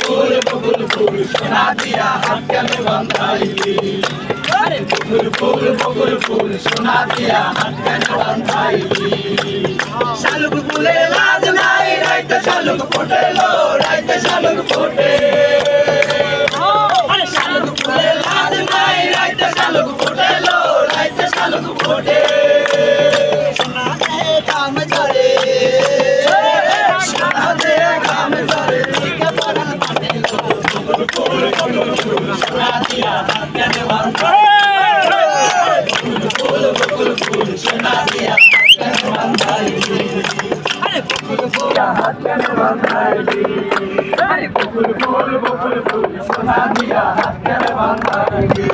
বকুল ফুল সোনা দিয়া হাত কেন বাঁধাইলি আরে বকুল ফুল সোনা দিয়া হাত কেন বাঁধাইলি শালুক ফুলে লাজ নাই রাইতে শালুক ফোটে লো রাইতে শালুক ফোটে আরে শালুক ফুলে লাজ নাই রাইতে শালুক ফোটে লো রাইতে শালুক ফোটে সোনা দে গাম ধরে সোনা দে গাম ধরে টিকে পড়া পাটে লো বকুল ফুল সোনা দিয়া হাত কেন বাঁধাইলি বকুল ফুল সোনা দিয়া হাত কেন বাঁধাইলি আরে বকুল ফুল হাত কেন বাঁধাইলি আরে বকুল ফুল সোনা দিয়া হাত কেন বাঁধাইলি